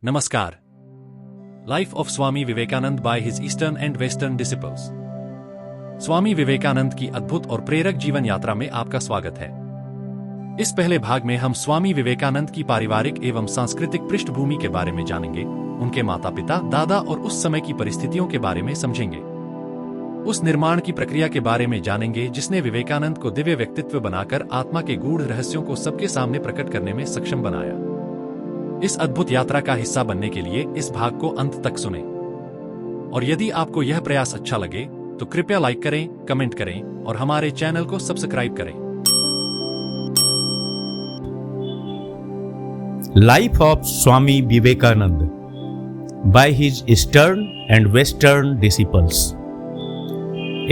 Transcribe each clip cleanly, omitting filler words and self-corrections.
नमस्कार। Life of Swami Vivekananda by his eastern and western disciples. Swami Vivekananda की अद्भुत और प्रेरक जीवन यात्रा में आपका स्वागत है। इस पहले भाग में हम स्वामी विवेकानंद की पारिवारिक एवं सांस्कृतिक पृष्ठभूमि के बारे में जानेंगे, उनके माता पिता, दादा और उस समय की परिस्थितियों के बारे में समझेंगे। उस निर्माण की प्रक्रिया के बारे में जानेंगे जिसने विवेकानंद को दिव्य व्यक्तित्व बनाकर आत्मा के गूढ़ रहस्यों को सबके सामने प्रकट करने में सक्षम बनाया। इस अद्भुत यात्रा का हिस्सा बनने के लिए इस भाग को अंत तक सुनें। और यदि आपको यह प्रयास अच्छा लगे तो कृपया लाइक करें, कमेंट करें और हमारे चैनल को सब्सक्राइब करें। Life of Swami Vivekananda by his eastern and western disciples.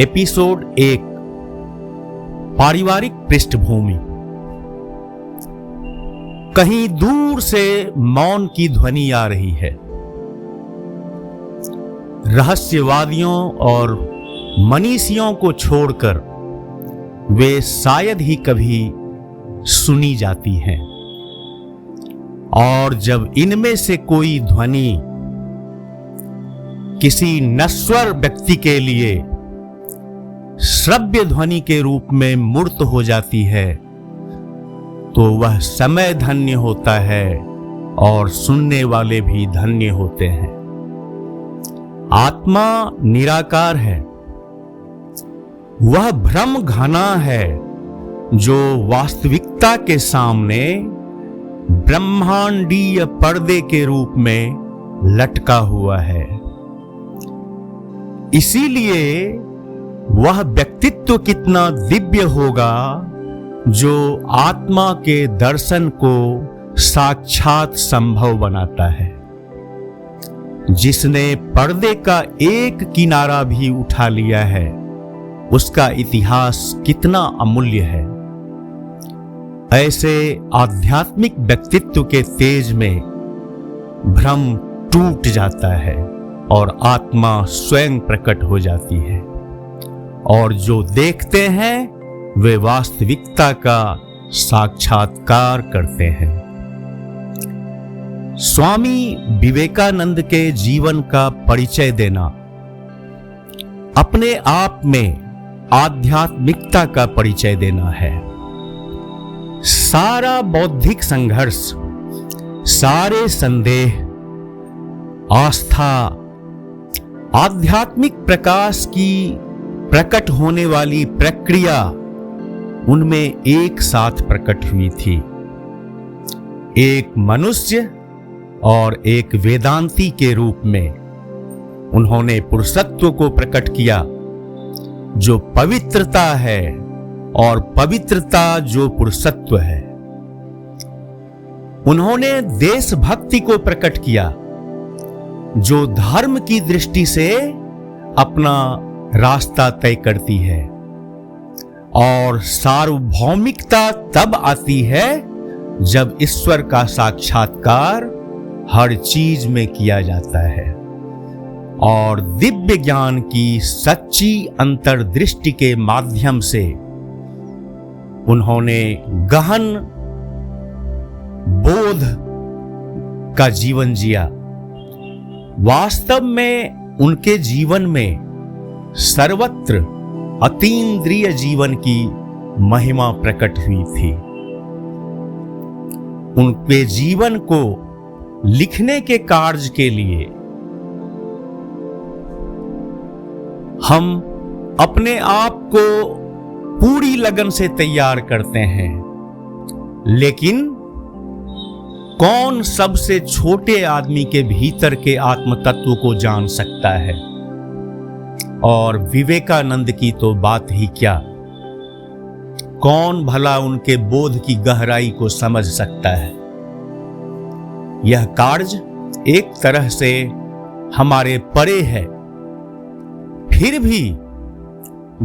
Episode 1, पारिवारिक पृष्ठभूमि। कहीं दूर से मौन की ध्वनि आ रही है। रहस्यवादियों और मनीषियों को छोड़कर वे शायद ही कभी सुनी जाती हैं। और जब इनमें से कोई ध्वनि किसी नश्वर व्यक्ति के लिए श्रव्य ध्वनि के रूप में मूर्त हो जाती है तो वह समय धन्य होता है और सुनने वाले भी धन्य होते हैं। आत्मा निराकार है। वह भ्रम घना है जो वास्तविकता के सामने ब्रह्मांडीय पर्दे के रूप में लटका हुआ है। इसीलिए वह व्यक्तित्व कितना दिव्य होगा जो आत्मा के दर्शन को साक्षात संभव बनाता है। जिसने पर्दे का एक किनारा भी उठा लिया है उसका इतिहास कितना अमूल्य है। ऐसे आध्यात्मिक व्यक्तित्व के तेज में भ्रम टूट जाता है और आत्मा स्वयं प्रकट हो जाती है और जो देखते हैं वे वास्तविकता का साक्षात्कार करते हैं। स्वामी विवेकानंद के जीवन का परिचय देना अपने आप में आध्यात्मिकता का परिचय देना है। सारा बौद्धिक संघर्ष, सारे संदेह, आस्था, आध्यात्मिक प्रकाश की प्रकट होने वाली प्रक्रिया उनमें एक साथ प्रकट हुई थी। एक मनुष्य और एक वेदांती के रूप में उन्होंने पुरुषत्व को प्रकट किया जो पवित्रता है और पवित्रता जो पुरुषत्व है। उन्होंने देशभक्ति को प्रकट किया जो धर्म की दृष्टि से अपना रास्ता तय करती है। और सार्वभौमिकता तब आती है जब ईश्वर का साक्षात्कार हर चीज में किया जाता है। और दिव्य ज्ञान की सच्ची अंतर्दृष्टि के माध्यम से उन्होंने गहन बोध का जीवन जिया। वास्तव में उनके जीवन में सर्वत्र अतीन्द्रिय जीवन की महिमा प्रकट हुई थी। उनके जीवन को लिखने के कार्य के लिए हम अपने आप को पूरी लगन से तैयार करते हैं, लेकिन कौन सबसे छोटे आदमी के भीतर के आत्म तत्व को जान सकता है? और विवेकानंद की तो बात ही क्या। कौन भला उनके बोध की गहराई को समझ सकता है? यह कार्य एक तरह से हमारे परे है, फिर भी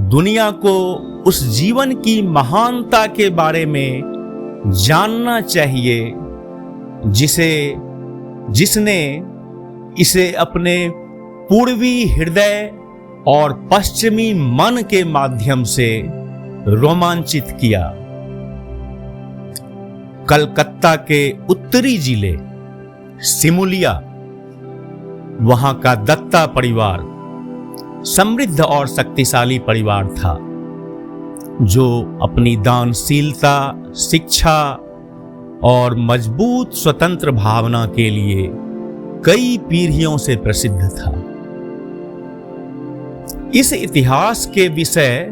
दुनिया को उस जीवन की महानता के बारे में जानना चाहिए जिसने इसे अपने पूर्वी हृदय और पश्चिमी मन के माध्यम से रोमांचित किया। कलकत्ता के उत्तरी जिले सिमुलिया, वहां का दत्ता परिवार समृद्ध और शक्तिशाली परिवार था, जो अपनी दानशीलता, शिक्षा और मजबूत स्वतंत्र भावना के लिए कई पीढ़ियों से प्रसिद्ध था। इस इतिहास के विषय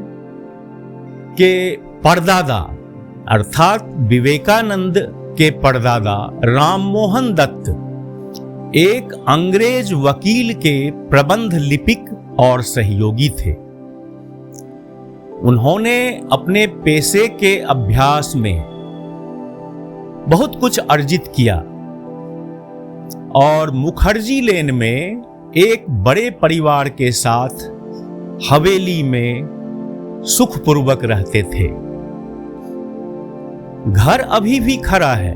के परदादा अर्थात विवेकानंद के परदादा राममोहन दत्त एक अंग्रेज वकील के प्रबंध लिपिक और सहयोगी थे। उन्होंने अपने पेशे के अभ्यास में बहुत कुछ अर्जित किया और मुखर्जी लेन में एक बड़े परिवार के साथ हवेली में सुखपूर्वक रहते थे। घर अभी भी खड़ा है,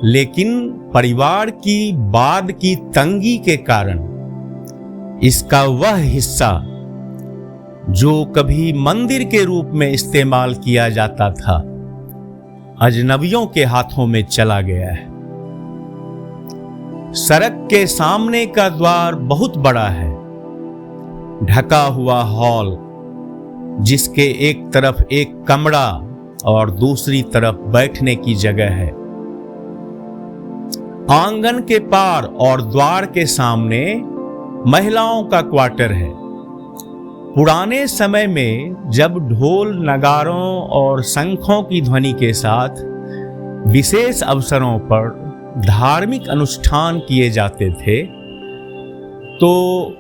लेकिन परिवार की बाद की तंगी के कारण इसका वह हिस्सा जो कभी मंदिर के रूप में इस्तेमाल किया जाता था, अजनबियों के हाथों में चला गया है। सड़क के सामने का द्वार बहुत बड़ा है, ढका हुआ हॉल जिसके एक तरफ एक कमरा और दूसरी तरफ बैठने की जगह है। आंगन के पार और द्वार के सामने महिलाओं का क्वार्टर है। पुराने समय में जब ढोल, नगारों और शंखों की ध्वनि के साथ विशेष अवसरों पर धार्मिक अनुष्ठान किए जाते थे, तो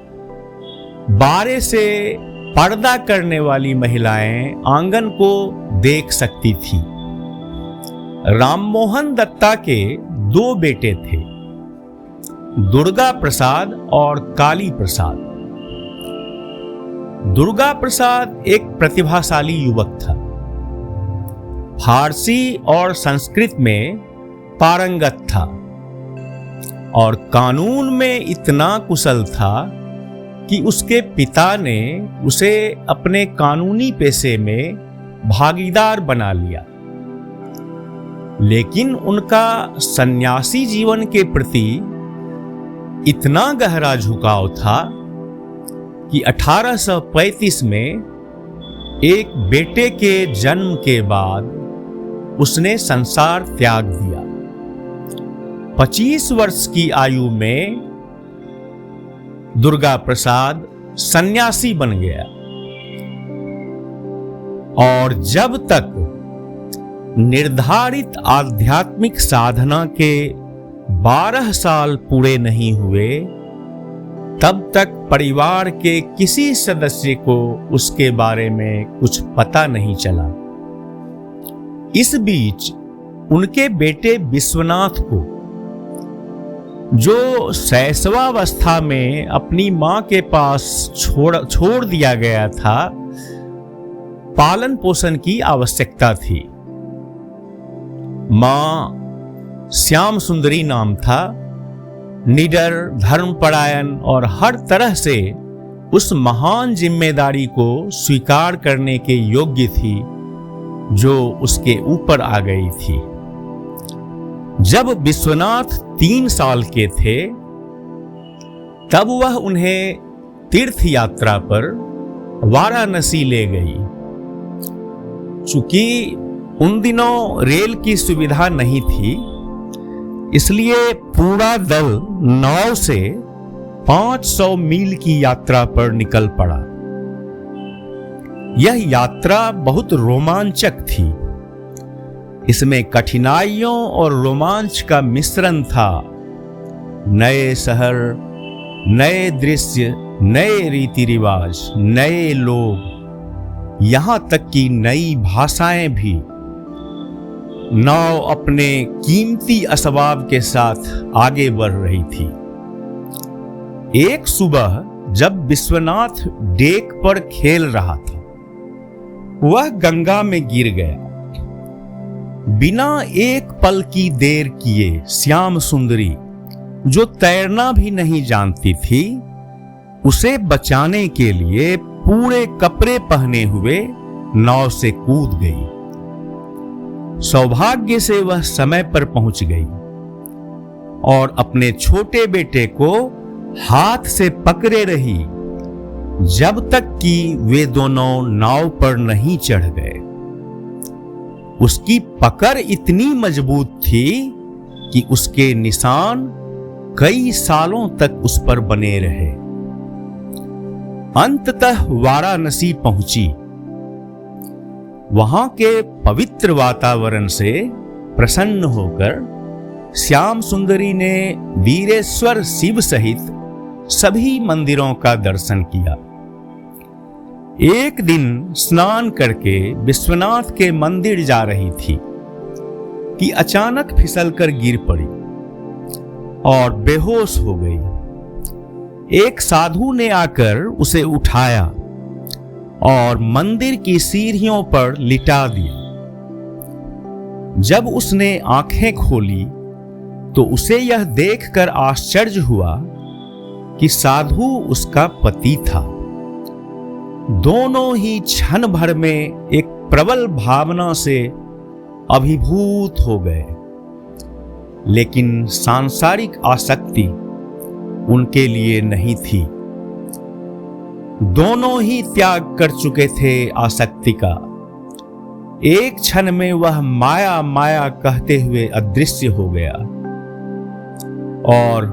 बारे से पर्दा करने वाली महिलाएं आंगन को देख सकती थी। राममोहन दत्ता के 2 बेटे थे, दुर्गा प्रसाद और काली प्रसाद। दुर्गा प्रसाद एक प्रतिभाशाली युवक था, फारसी और संस्कृत में पारंगत था और कानून में इतना कुशल था कि उसके पिता ने उसे अपने कानूनी पेशे में भागीदार बना लिया। लेकिन उनका सन्यासी जीवन के प्रति इतना गहरा झुकाव था कि 1835 में एक बेटे के जन्म के बाद उसने संसार त्याग दिया। 25 वर्ष की आयु में दुर्गा प्रसाद सन्यासी बन गया और जब तक निर्धारित आध्यात्मिक साधना के 12 साल पूरे नहीं हुए, तब तक परिवार के किसी सदस्य को उसके बारे में कुछ पता नहीं चला। इस बीच उनके बेटे विश्वनाथ को, जो शैशवावस्था में अपनी मां के पास छोड़ दिया गया था, पालन पोषण की आवश्यकता थी। मां श्याम सुंदरी नाम था, निडर, धर्मपरायण और हर तरह से उस महान जिम्मेदारी को स्वीकार करने के योग्य थी जो उसके ऊपर आ गई थी। जब विश्वनाथ 3 साल के थे, तब वह उन्हें तीर्थ यात्रा पर वाराणसी ले गई। चूंकि उन दिनों रेल की सुविधा नहीं थी, इसलिए पूरा दल नाव से 500 मील की यात्रा पर निकल पड़ा। यह यात्रा बहुत रोमांचक थी। इसमें कठिनाइयों और रोमांच का मिश्रण था। नए शहर, नए दृश्य, नए रीति रिवाज, नए लोग, यहां तक कि नई भाषाएं भी। नाव अपने कीमती असबाब के साथ आगे बढ़ रही थी। एक सुबह जब विश्वनाथ डेक पर खेल रहा था, वह गंगा में गिर गया। बिना एक पल की देर किए श्याम सुंदरी, जो तैरना भी नहीं जानती थी, उसे बचाने के लिए पूरे कपड़े पहने हुए नाव से कूद गई। सौभाग्य से वह समय पर पहुंच गई। और अपने छोटे बेटे को हाथ से पकड़े रही जब तक कि वे दोनों नाव पर नहीं चढ़ गए। उसकी पकड़ इतनी मजबूत थी कि उसके निशान कई सालों तक उस पर बने रहे। अंततः वाराणसी पहुंची। वहां के पवित्र वातावरण से प्रसन्न होकर श्याम सुंदरी ने वीरेश्वर शिव सहित सभी मंदिरों का दर्शन किया। एक दिन स्नान करके विश्वनाथ के मंदिर जा रही थी कि अचानक फिसलकर गिर पड़ी और बेहोश हो गई। एक साधु ने आकर उसे उठाया और मंदिर की सीढ़ियों पर लिटा दिया। जब उसने आंखें खोली तो उसे यह देखकर आश्चर्य हुआ कि साधु उसका पति था। दोनों ही क्षण भर में एक प्रबल भावना से अभिभूत हो गए, लेकिन सांसारिक आसक्ति उनके लिए नहीं थी। दोनों ही त्याग कर चुके थे आसक्ति का। एक क्षण में वह माया माया कहते हुए अदृश्य हो गया और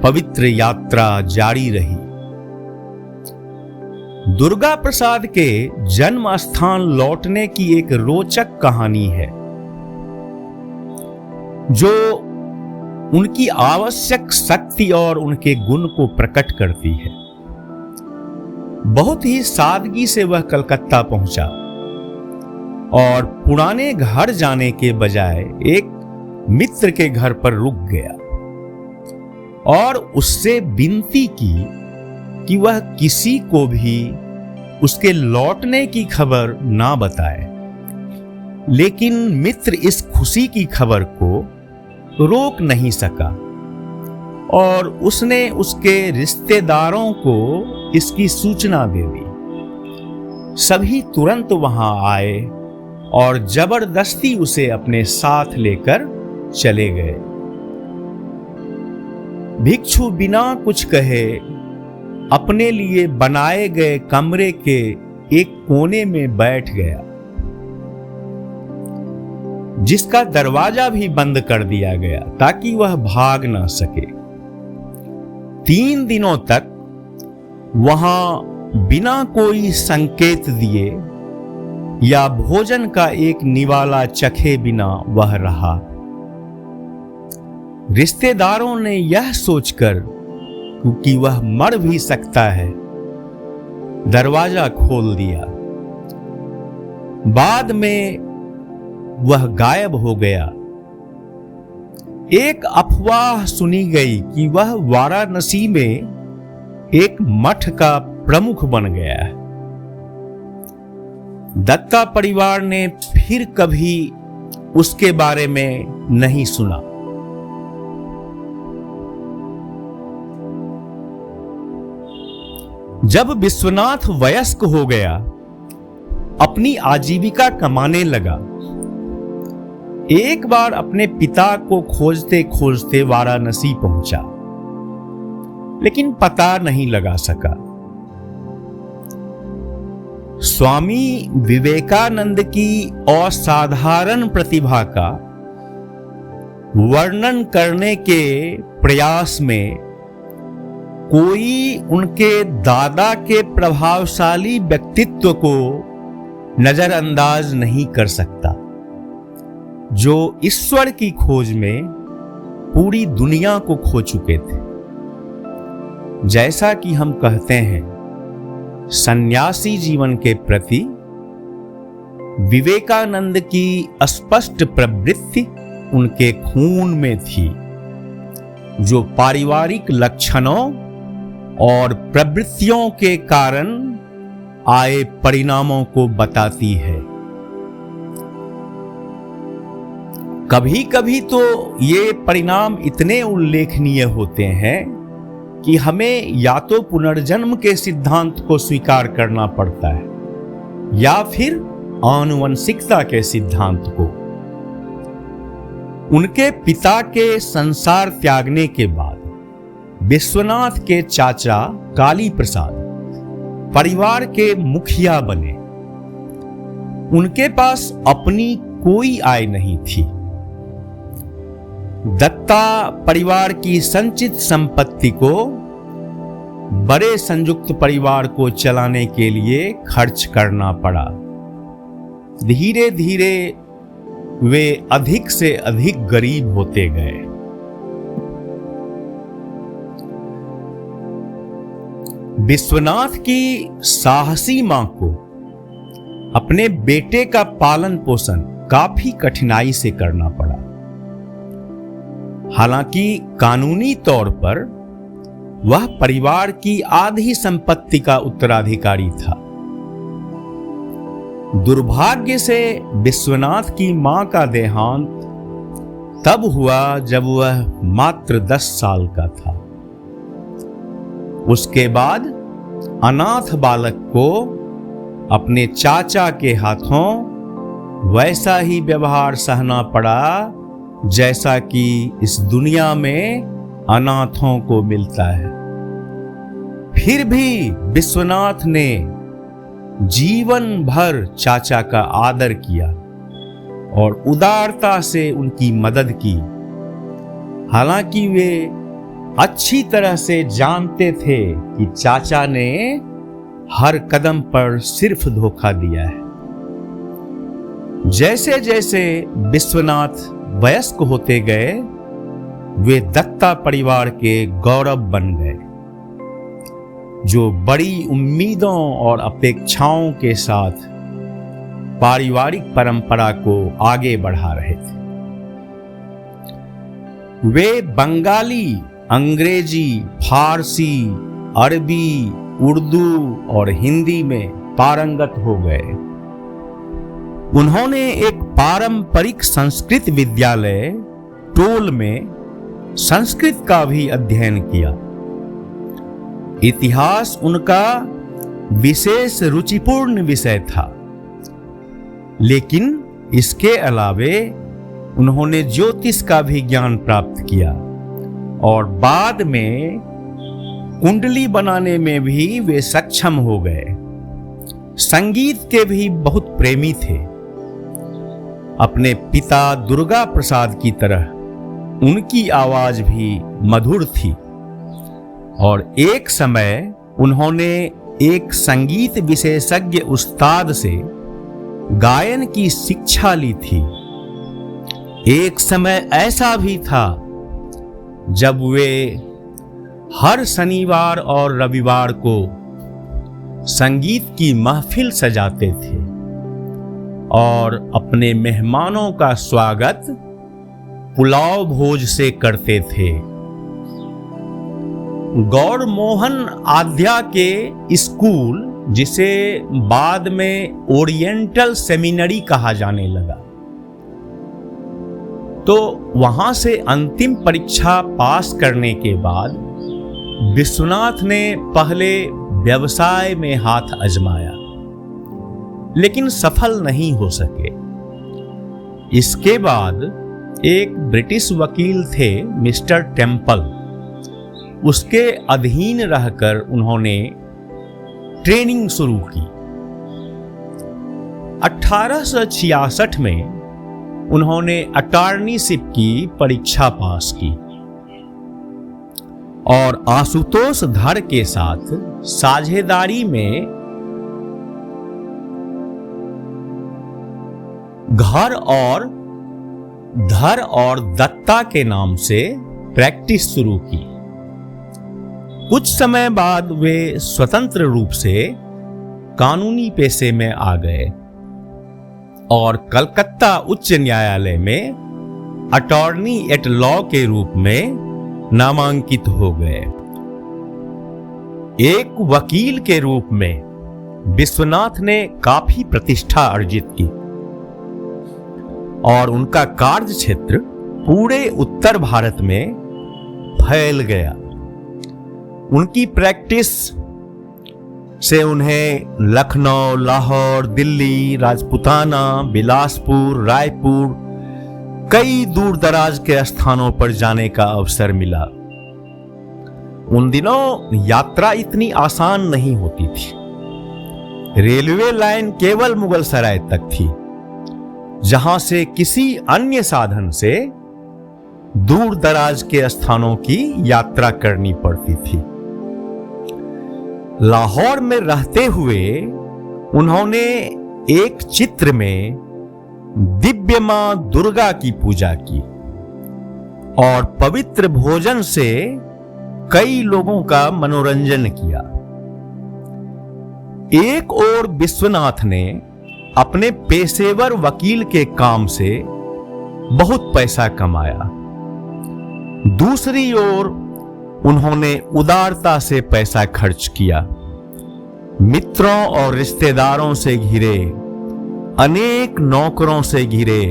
पवित्र यात्रा जारी रही। दुर्गा प्रसाद के जन्म स्थान लौटने की एक रोचक कहानी है जो उनकी आवश्यक शक्ति और उनके गुण को प्रकट करती है। बहुत ही सादगी से वह कलकत्ता पहुंचा और पुराने घर जाने के बजाय एक मित्र के घर पर रुक गया और उससे विनती की कि वह किसी को भी उसके लौटने की खबर ना बताए। लेकिन मित्र इस खुशी की खबर को रोक नहीं सका और उसने उसके रिश्तेदारों को इसकी सूचना दे दी। सभी तुरंत वहां आए और जबरदस्ती उसे अपने साथ लेकर चले गए। भिक्षु बिना कुछ कहे अपने लिए बनाए गए कमरे के एक कोने में बैठ गया, जिसका दरवाजा भी बंद कर दिया गया ताकि वह भाग ना सके। 3 दिनों तक वहां बिना कोई संकेत दिए या भोजन का एक निवाला चखे बिना वह रहा। रिश्तेदारों ने यह सोचकर कि वह मर भी सकता है, दरवाजा खोल दिया। बाद में वह गायब हो गया। एक अफवाह सुनी गई कि वह वाराणसी में एक मठ का प्रमुख बन गया है। दत्ता परिवार ने फिर कभी उसके बारे में नहीं सुना। जब विश्वनाथ वयस्क हो गया, अपनी आजीविका कमाने लगा, एक बार अपने पिता को खोजते खोजते वाराणसी पहुंचा, लेकिन पता नहीं लगा सका। स्वामी विवेकानंद की असाधारण प्रतिभा का वर्णन करने के प्रयास में कोई उनके दादा के प्रभावशाली व्यक्तित्व को नजरअंदाज नहीं कर सकता, जो ईश्वर की खोज में पूरी दुनिया को खो चुके थे। जैसा कि हम कहते हैं, सन्यासी जीवन के प्रति विवेकानंद की स्पष्ट प्रवृत्ति उनके खून में थी, जो पारिवारिक लक्षणों और प्रवृत्तियों के कारण आए परिणामों को बताती है। कभी कभी तो ये परिणाम इतने उल्लेखनीय होते हैं कि हमें या तो पुनर्जन्म के सिद्धांत को स्वीकार करना पड़ता है या फिर आनुवंशिकता के सिद्धांत को। उनके पिता के संसार त्यागने के बाद विश्वनाथ के चाचा काली प्रसाद परिवार के मुखिया बने। उनके पास अपनी कोई आय नहीं थी। दत्ता परिवार की संचित संपत्ति को बड़े संयुक्त परिवार को चलाने के लिए खर्च करना पड़ा। धीरे धीरे वे अधिक से अधिक गरीब होते गए। विश्वनाथ की साहसी मां को अपने बेटे का पालन पोषण काफी कठिनाई से करना पड़ा। हालांकि कानूनी तौर पर वह परिवार की आधी संपत्ति का उत्तराधिकारी था। दुर्भाग्य से विश्वनाथ की मां का देहांत तब हुआ जब वह मात्र 10 साल का था। उसके बाद अनाथ बालक को अपने चाचा के हाथों वैसा ही व्यवहार सहना पड़ा जैसा कि इस दुनिया में अनाथों को मिलता है। फिर भी विश्वनाथ ने जीवन भर चाचा का आदर किया और उदारता से उनकी मदद की। हालांकि वे अच्छी तरह से जानते थे कि चाचा ने हर कदम पर सिर्फ धोखा दिया है। जैसे जैसे विश्वनाथ वयस्क होते गए, वे दत्ता परिवार के गौरव बन गए, जो बड़ी उम्मीदों और अपेक्षाओं के साथ पारिवारिक परंपरा को आगे बढ़ा रहे थे। वे बंगाली, अंग्रेजी, फारसी, अरबी, उर्दू और हिंदी में पारंगत हो गए। उन्होंने एक पारंपरिक संस्कृत विद्यालय टोल में संस्कृत का भी अध्ययन किया। इतिहास उनका विशेष रुचिपूर्ण विषय था, लेकिन इसके अलावे उन्होंने ज्योतिष का भी ज्ञान प्राप्त किया और बाद में कुंडली बनाने में भी वे सक्षम हो गए। संगीत के भी बहुत प्रेमी थे। अपने पिता दुर्गा प्रसाद की तरह उनकी आवाज भी मधुर थी और एक समय उन्होंने एक संगीत विशेषज्ञ उस्ताद से गायन की शिक्षा ली थी। एक समय ऐसा भी था जब वे हर शनिवार और रविवार को संगीत की महफिल सजाते थे और अपने मेहमानों का स्वागत पुलाव भोज से करते थे। गौर मोहन आद्या के स्कूल, जिसे बाद में ओरिएंटल सेमिनरी कहा जाने लगा, तो वहां से अंतिम परीक्षा पास करने के बाद विश्वनाथ ने पहले व्यवसाय में हाथ आजमाया, लेकिन सफल नहीं हो सके। इसके बाद एक ब्रिटिश वकील थे मिस्टर टेम्पल, उसके अधीन रहकर उन्होंने ट्रेनिंग शुरू की। 1866 में उन्होंने अटॉर्नीशिप की परीक्षा पास की और आशुतोष धर के साथ साझेदारी में घर और धर और दत्ता के नाम से प्रैक्टिस शुरू की। कुछ समय बाद वे स्वतंत्र रूप से कानूनी पेशे में आ गए और कलकत्ता उच्च न्यायालय में अटॉर्नी एट लॉ के रूप में नामांकित हो गए। एक वकील के रूप में विश्वनाथ ने काफी प्रतिष्ठा अर्जित की और उनका कार्य क्षेत्र पूरे उत्तर भारत में फैल गया। उनकी प्रैक्टिस से उन्हें लखनऊ, लाहौर, दिल्ली, राजपुताना, बिलासपुर, रायपुर, कई दूर दराज के स्थानों पर जाने का अवसर मिला। उन दिनों यात्रा इतनी आसान नहीं होती थी। रेलवे लाइन केवल मुगलसराय तक थी, जहां से किसी अन्य साधन से दूर दराज के स्थानों की यात्रा करनी पड़ती थी। लाहौर में रहते हुए उन्होंने एक चित्र में दिव्य मां दुर्गा की पूजा की और पवित्र भोजन से कई लोगों का मनोरंजन किया। एक ओर विश्वनाथ ने अपने पेशेवर वकील के काम से बहुत पैसा कमाया, दूसरी ओर उन्होंने उदारता से पैसा खर्च किया। मित्रों और रिश्तेदारों से घिरे, अनेक नौकरों से घिरे,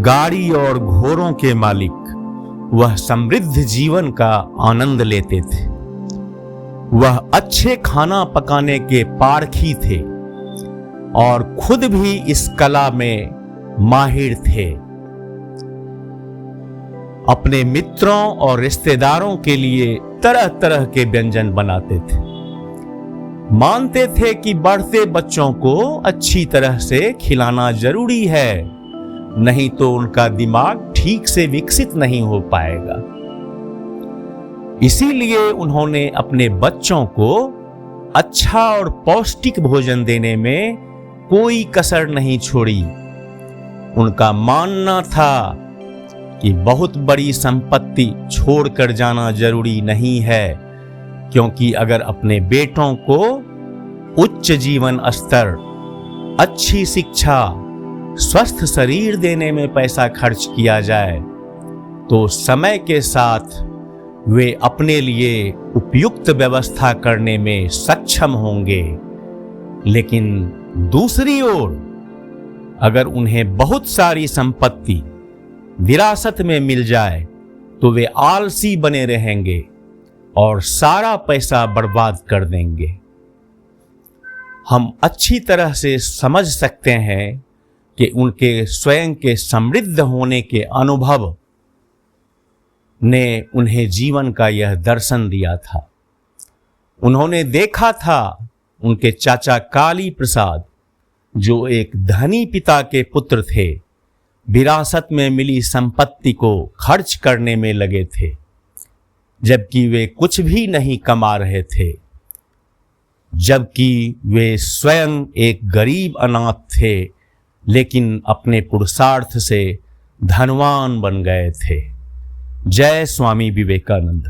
गाड़ी और घोड़ों के मालिक वह समृद्ध जीवन का आनंद लेते थे। वह अच्छे खाना पकाने के पारखी थे और खुद भी इस कला में माहिर थे। अपने मित्रों और रिश्तेदारों के लिए तरह तरह के व्यंजन बनाते थे। मानते थे कि बढ़ते बच्चों को अच्छी तरह से खिलाना जरूरी है, नहीं तो उनका दिमाग ठीक से विकसित नहीं हो पाएगा। इसीलिए उन्होंने अपने बच्चों को अच्छा और पौष्टिक भोजन देने में कोई कसर नहीं छोड़ी। उनका मानना था कि बहुत बड़ी संपत्ति छोड़कर जाना जरूरी नहीं है, क्योंकि अगर अपने बेटों को उच्च जीवन स्तर, अच्छी शिक्षा, स्वस्थ शरीर देने में पैसा खर्च किया जाए तो समय के साथ वे अपने लिए उपयुक्त व्यवस्था करने में सक्षम होंगे। लेकिन दूसरी ओर अगर उन्हें बहुत सारी संपत्ति विरासत में मिल जाए तो वे आलसी बने रहेंगे और सारा पैसा बर्बाद कर देंगे। हम अच्छी तरह से समझ सकते हैं कि उनके स्वयं के समृद्ध होने के अनुभव ने उन्हें जीवन का यह दर्शन दिया था। उन्होंने देखा था उनके चाचा काली प्रसाद, जो एक धनी पिता के पुत्र थे, विरासत में मिली संपत्ति को खर्च करने में लगे थे, जबकि वे कुछ भी नहीं कमा रहे थे, जबकि वे स्वयं एक गरीब अनाथ थे, लेकिन अपने पुरुषार्थ से धनवान बन गए थे। जय स्वामी विवेकानंद।